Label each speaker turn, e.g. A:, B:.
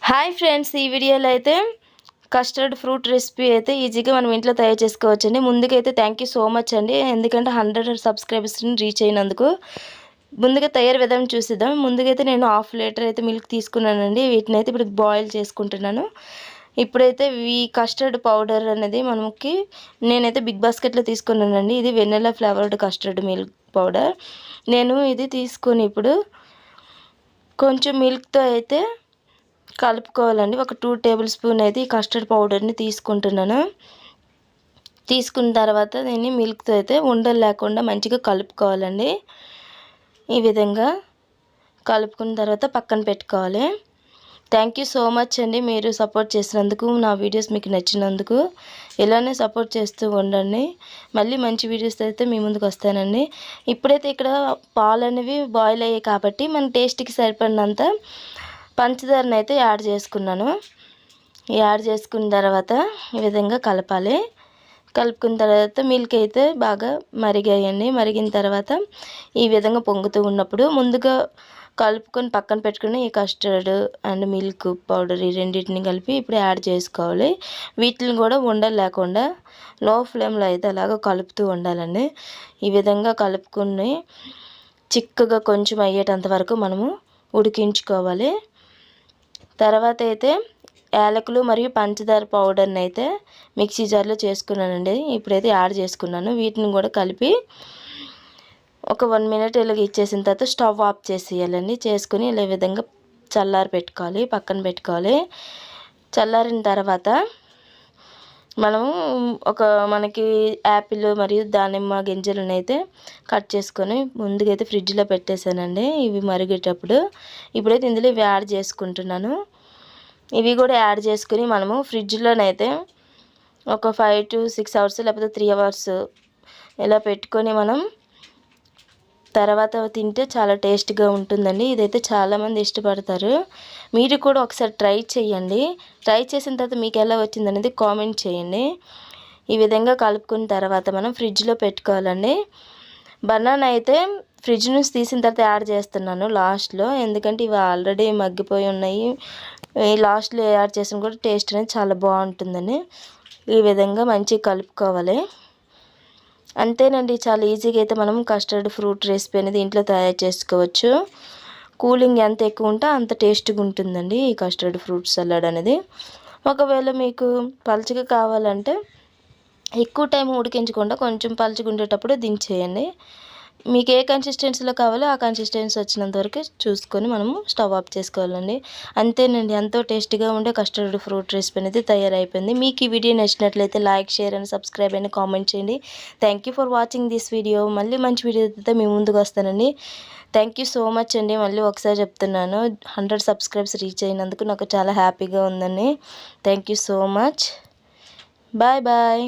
A: Hi friends, ఈ వీడియోలో అయితే కస్టర్డ్ ఫ్రూట్ రెసిపీ అయితే ఈజీగా మనం ఇంట్లో తయారు చేసుకోవచ్చండి. ముందుకైతే థ్యాంక్ యూ సో మచ్ అండి, ఎందుకంటే 100 సబ్స్క్రైబర్స్ని రీచ్ అయినందుకు. ముందుగా తయారు విధానం చూసిద్దాం. ముందుకైతే నేను 1/2 లీటర్ అయితే మిల్క్ తీసుకున్నానండి. వీటిని అయితే ఇప్పుడు బాయిల్ చేసుకుంటున్నాను. ఇప్పుడైతే ఈ కస్టర్డ్ పౌడర్ అనేది మనకి నేనైతే బిగ్ బాస్కెట్లో తీసుకున్నానండి. ఇది vanilla flavoured custard milk powder. నేను ఇది తీసుకొని ఇప్పుడు కొంచెం మిల్క్తో అయితే కలుపుకోవాలండి. ఒక 2 టేబుల్ స్పూన్ అయితే ఈ కస్టర్డ్ పౌడర్ని తీసుకుంటున్నాను. తీసుకున్న తర్వాత దీన్ని మిల్క్తో అయితే ఉండలు లేకుండా మంచిగా కలుపుకోవాలండి. ఈ విధంగా కలుపుకున్న తర్వాత పక్కన పెట్టుకోవాలి. థ్యాంక్ యూ సో మచ్ అండి, మీరు సపోర్ట్ చేసినందుకు, నా వీడియోస్ మీకు నచ్చినందుకు. ఇలానే సపోర్ట్ చేస్తూ ఉండండి. మళ్ళీ మంచి వీడియోస్ అయితే మీ ముందుకు వస్తానండి. ఇప్పుడైతే ఇక్కడ పాలు అనేవి బాయిల్ అయ్యాయి కాబట్టి మన టేస్ట్కి సరిపడినంత పంచదారని అయితే యాడ్ చేసుకున్నాను. యాడ్ చేసుకున్న తర్వాత ఈ విధంగా కలపాలి. కలుపుకున్న తర్వాత మిల్క్ అయితే బాగా మరిగాయండి. మరిగిన తర్వాత ఈ విధంగా పొంగుతూ ఉన్నప్పుడు ముందుగా కలుపుకొని పక్కన పెట్టుకుని ఈ కస్టర్డ్ అండ్ మిల్క్ పౌడర్ ఈ రెండింటిని కలిపి ఇప్పుడు యాడ్ చేసుకోవాలి. వీటిని కూడా ఉండలు లేకుండా లో ఫ్లేమ్లో అయితే అలాగ కలుపుతూ ఉండాలండి. ఈ విధంగా కలుపుకుని చిక్కగా కొంచెం అయ్యేటంత వరకు మనము ఉడికించుకోవాలి. తర్వాత అయితే యాలకులు మరియు పంచదార పౌడర్ని అయితే మిక్సీ జార్లో చేసుకున్నానండి. ఇప్పుడైతే యాడ్ చేసుకున్నాను. వీటిని కూడా కలిపి ఒక 1 మినిట్ ఇలాగ ఇచ్చేసిన తర్వాత స్టవ్ ఆఫ్ చేసేయాలండి. చేసుకుని ఇలా విధంగా చల్లారి పెట్టుకోవాలి, పక్కన పెట్టుకోవాలి. చల్లారిన తర్వాత మనము మనకి యాపిల్ మరియు దానిమ్మ గింజలను అయితే కట్ చేసుకొని ముందుకైతే ఫ్రిడ్జ్లో పెట్టేశానండి. ఇవి మరిగేటప్పుడు ఇప్పుడైతే ఇందులో ఇవి యాడ్ చేసుకుంటున్నాను. ఇవి కూడా యాడ్ చేసుకుని మనము ఫ్రిడ్జ్లోనైతే ఒక 5 to 6 అవర్స్ లేకపోతే 3 అవర్స్ ఇలా పెట్టుకొని మనం తర్వాత తింటే చాలా టేస్ట్గా ఉంటుందండి. ఇదైతే చాలామంది ఇష్టపడతారు. మీరు కూడా ఒకసారి ట్రై చేయండి. ట్రై చేసిన తర్వాత మీకు ఎలా వచ్చిందనేది కామెంట్ చేయండి. ఈ విధంగా కలుపుకున్న తర్వాత మనం ఫ్రిడ్జ్లో పెట్టుకోవాలండి. బనానా అయితే ఫ్రిడ్జ్ నుంచి తీసిన తర్వాత యాడ్ చేస్తున్నాను లాస్ట్లో, ఎందుకంటే ఇవి ఆల్రెడీ మగ్గిపోయి ఉన్నాయి. ఈ లాస్ట్లో యాడ్ చేసిన కూడా టేస్ట్ అనేది చాలా బాగుంటుందని ఈ విధంగా మంచిగా కలుపుకోవాలి. అంతేనండి, చాలా ఈజీగా అయితే మనం కస్టర్డ్ ఫ్రూట్ రెసిపీ అనేది ఇంట్లో తయారు చేసుకోవచ్చు. కూలింగ్ ఎంత ఎక్కువ ఉంటే అంత టేస్ట్గా ఉంటుందండి ఈ కస్టర్డ్ ఫ్రూట్ సలాడ్ అనేది. ఒకవేళ మీకు పలుచగా కావాలంటే ఎక్కువ టైం ఉడికించకుండా కొంచెం పలుచగా ఉండేటప్పుడు దించేయండి. మీకు ఏ కన్సిస్టెన్సీలో కావాలో ఆ కన్సిస్టెన్సీ వచ్చినంత వరకు చూసుకొని మనము స్టవ్ ఆఫ్ చేసుకోవాలండి. అంతేనండి, ఎంతో టేస్టీగా ఉండే కస్టర్డ్ ఫ్రూట్ రెసిపీ అనేది తయారైపోయింది. మీకు ఈ వీడియో నచ్చినట్లయితే లైక్, షేర్ అండ్ సబ్స్క్రైబ్ అని కామెంట్ చేయండి. Thank you for watching this video. మళ్ళీ మంచి వీడియోతో మీ ముందుకు వస్తానండి. థ్యాంక్ యూ సో మచ్ అండి. మళ్ళీ ఒకసారి చెప్తున్నాను, 100 సబ్స్క్రైబ్స్ రీచ్ అయినందుకు నాకు చాలా హ్యాపీగా ఉందండి. Thank you so much. Bye bye.